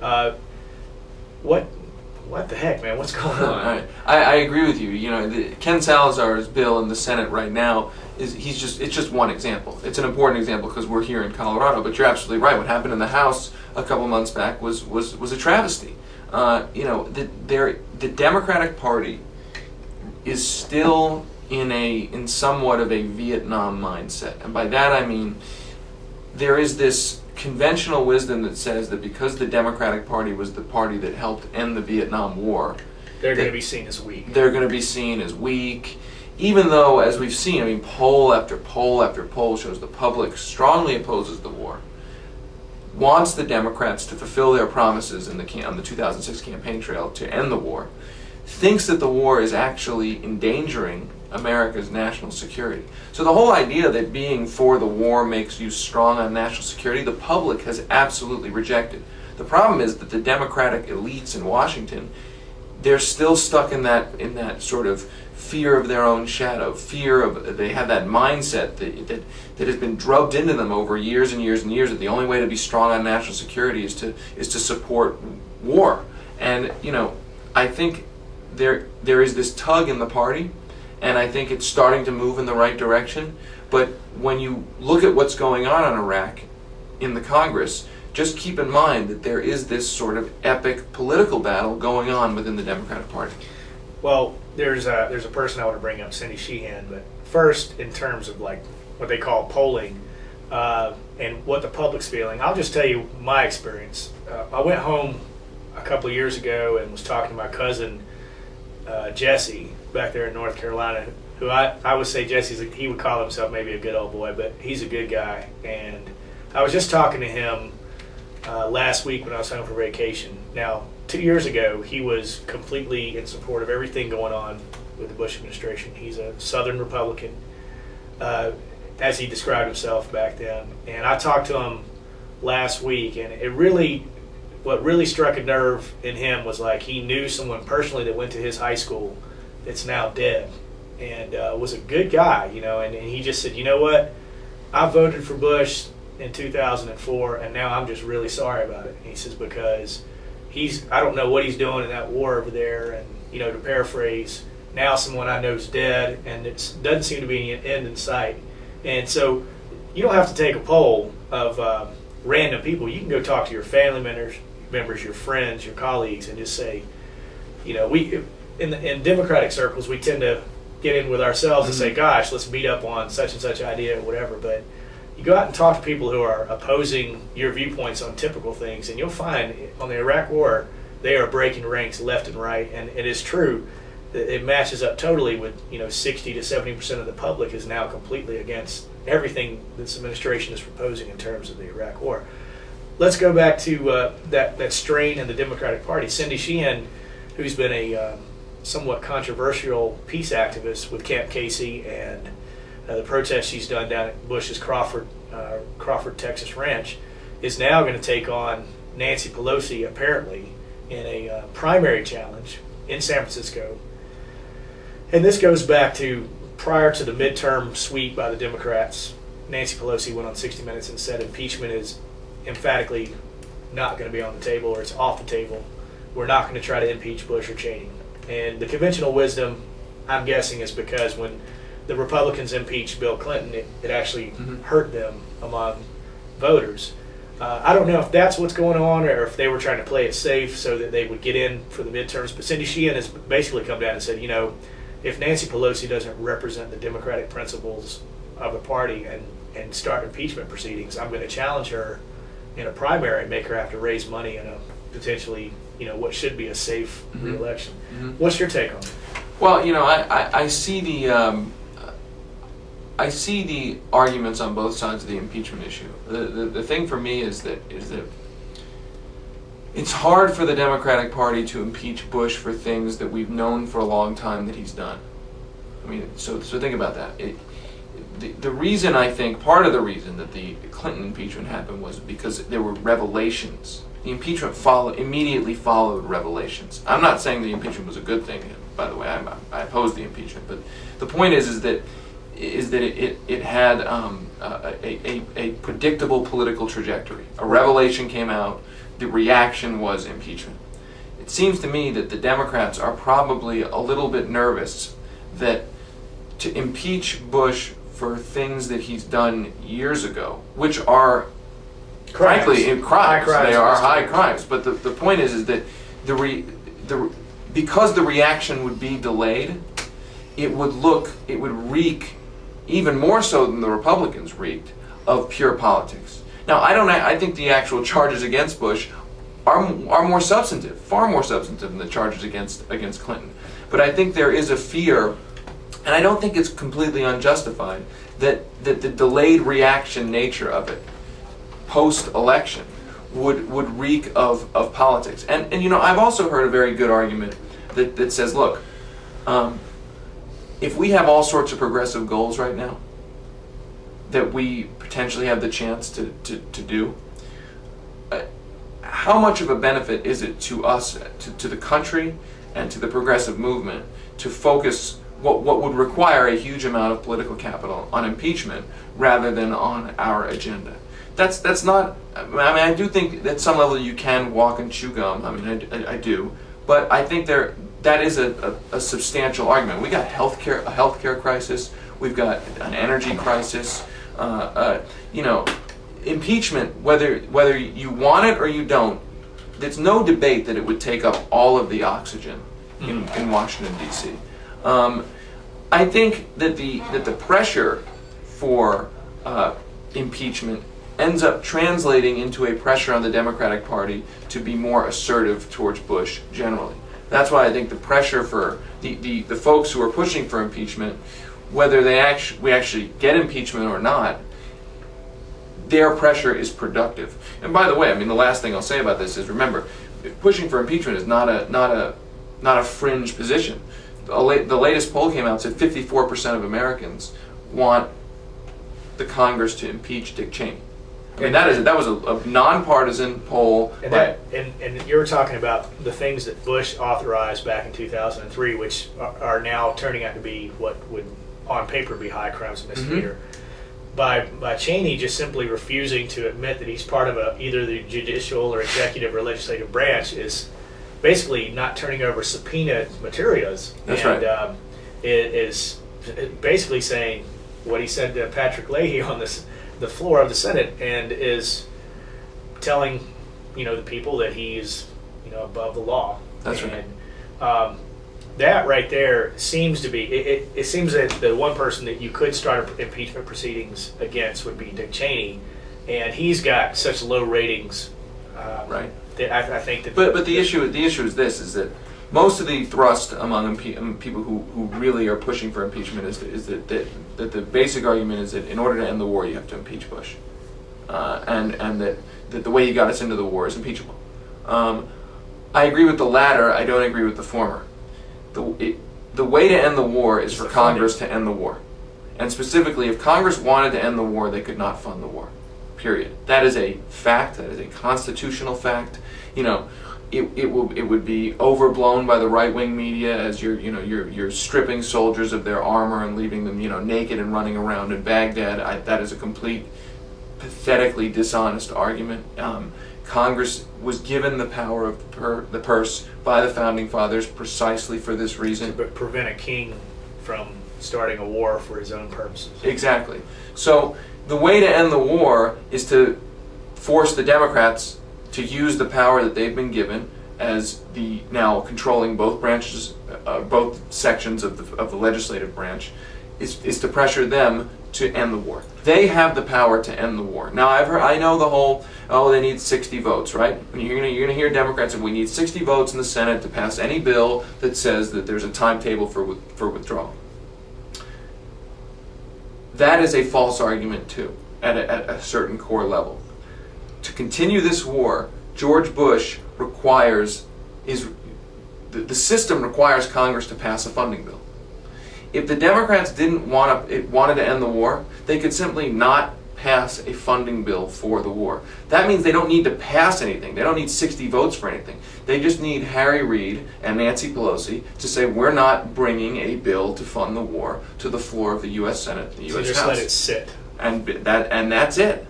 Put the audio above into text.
Uh, what the heck, man? What's going on? I agree with you. You know, Ken Salazar's bill in the Senate right now it's just one example. It's an important example because we're here in Colorado. But you're absolutely right. What happened in the House a couple months back was a travesty. You know, the Democratic Party is still in somewhat of a Vietnam mindset, and by that I mean there is this conventional wisdom that says that because the Democratic Party was the party that helped end the Vietnam War, they're going to be seen as weak. They're going to be seen as weak, even though, as we've seen, I mean, poll after poll after poll shows the public strongly opposes the war, wants the Democrats to fulfill their promises on the 2006 campaign trail to end the war, thinks that the war is actually endangering America's national security. So the whole idea that being for the war makes you strong on national security, the public has absolutely rejected. The problem is that the Democratic elites in Washington, they're still stuck in that sort of fear of their own shadow, they have that mindset that has been drubbed into them over years and years and years that the only way to be strong on national security is to support war. And you know, I think there is this tug in the party, and I think it's starting to move in the right direction. But when you look at what's going on in Iraq in the Congress, just keep in mind that there is this sort of epic political battle going on within the Democratic Party. Well, there's a person I want to bring up, Cindy Sheehan, but first, in terms of like what they call polling and what the public's feeling, I'll just tell you my experience. I went home a couple of years ago and was talking to my cousin Jesse back there in North Carolina, who I would say he would call himself maybe a good old boy, but he's a good guy. And I was just talking to him last week when I was home for vacation. Now, 2 years ago, he was completely in support of everything going on with the Bush administration. He's a Southern Republican, as he described himself back then. And I talked to him last week, and what really struck a nerve in him was like he knew someone personally that went to his high school that's now dead, and was a good guy, you know, and he just said, you know what, I voted for Bush in 2004, and now I'm just really sorry about it. And he says, because I don't know what he's doing in that war over there, and, you know, to paraphrase, now someone I know is dead, and it doesn't seem to be an end in sight. And so you don't have to take a poll of random people. You can go talk to your family members, your friends, your colleagues, and just say, you know, in Democratic circles, we tend to get in with ourselves and say, gosh, let's beat up on such and such idea or whatever. But you go out and talk to people who are opposing your viewpoints on typical things, and you'll find on the Iraq War, they are breaking ranks left and right. And it is true that it matches up totally with, you know, 60 to 70% of the public is now completely against everything this administration is proposing in terms of the Iraq War. Let's go back to that strain in the Democratic Party. Cindy Sheehan, who's been a somewhat controversial peace activist with Camp Casey and the protests she's done down at Bush's Crawford, Texas ranch, is now going to take on Nancy Pelosi, apparently, in a primary challenge in San Francisco. And this goes back to prior to the midterm sweep by the Democrats. Nancy Pelosi went on 60 Minutes and said impeachment is emphatically not going to be on the table, or it's off the table. We're not going to try to impeach Bush or Cheney. And the conventional wisdom, I'm guessing, is because when the Republicans impeached Bill Clinton, it actually hurt them among voters. I don't know if that's what's going on, or if they were trying to play it safe so that they would get in for the midterms. But Cindy Sheehan has basically come down and said, you know, if Nancy Pelosi doesn't represent the democratic principles of the party and start impeachment proceedings, I'm going to challenge her in a primary and make her have to raise money in a potentially, you know, what should be a safe re-election. What's your take on it? Well, you know, I see the arguments on both sides of the impeachment issue. The thing for me is that it's hard for the Democratic Party to impeach Bush for things that we've known for a long time that he's done. I mean, so think about that. The reason, I think, part of the reason that the Clinton impeachment happened was because there were revelations. The impeachment immediately followed revelations. I'm not saying the impeachment was a good thing, by the way. I oppose the impeachment, but the point is that it had a predictable political trajectory. A revelation came out the reaction was impeachment. It seems to me that the Democrats are probably a little bit nervous that to impeach Bush for things that he's done years ago, which are frankly crimes. They are high crimes. But the point is that because the reaction would be delayed, it would reek even more so than the Republicans reeked of pure politics. Now, I think the actual charges against Bush are more substantive, far more substantive than the charges against Clinton. But I think there is a fear, and I don't think it's completely unjustified, that the delayed reaction nature of it post-election would reek of politics. And I've also heard a very good argument that says, look, if we have all sorts of progressive goals right now that we potentially have the chance to do, how much of a benefit is it to us, to the country, and to the progressive movement to focus what would require a huge amount of political capital on impeachment rather than on our agenda? That's not. I mean, I do think at some level you can walk and chew gum. I mean, I do, but I think that is a substantial argument. We got a healthcare crisis. We've got an energy crisis. Impeachment, whether you want it or you don't, there's no debate that it would take up all of the oxygen in Washington, D.C. I think that the pressure for impeachment ends up translating into a pressure on the Democratic Party to be more assertive towards Bush generally. That's why I think the pressure for the folks who are pushing for impeachment, whether we actually get impeachment or not, their pressure is productive. And by the way, I mean, the last thing I'll say about this is, remember, pushing for impeachment is not a fringe position. The latest poll came out, said 54% of Americans want the Congress to impeach Dick Cheney. I mean, that was a nonpartisan poll. And you were talking about the things that Bush authorized back in 2003, which are now turning out to be what would, on paper, be high crimes and misdemeanor. By Cheney just simply refusing to admit that he's part of either the judicial or executive or legislative branch is basically not turning over subpoena materials. That's and, right. It is basically saying what he said to Patrick Leahy on the floor of the Senate, and is telling the people that he's above the law. That's and, right. That right there seems to be, it seems that the one person that you could start impeachment proceedings against would be Dick Cheney, and he's got such low ratings. Right. That I think that. But the issue is this: is that most of the thrust among people who really are pushing for impeachment is that the basic argument is that in order to end the war, you have to impeach Bush, and that the way he got us into the war is impeachable. I agree with the latter. I don't agree with the former. The way to end the war is for Congress to end the war. And specifically, if Congress wanted to end the war, they could not fund the war. Period. That is a fact. That is a constitutional fact. It would be overblown by the right-wing media as you're stripping soldiers of their armor and leaving them naked and running around in Baghdad. That is a complete, pathetically dishonest argument. Congress was given the power of the purse by the Founding Fathers precisely for this reason. To prevent a king from starting a war for his own purposes. Exactly. So the way to end the war is to force the Democrats to use the power that they've been given as the now controlling both branches, both sections of the legislative branch, is to pressure them to end the war. They have the power to end the war. Now I know the whole, they need 60 votes, right? You're gonna hear Democrats say we need 60 votes in the Senate to pass any bill that says that there's a timetable for withdrawal. That is a false argument too, at a certain core level. To continue this war, George Bush the system requires Congress to pass a funding bill. If the Democrats wanted to end the war, they could simply not pass a funding bill for the war. That means they don't need to pass anything. They don't need 60 votes for anything. They just need Harry Reid and Nancy Pelosi to say we're not bringing a bill to fund the war to the floor of the U.S. Senate, the U.S. House. So just let it sit. And that's it.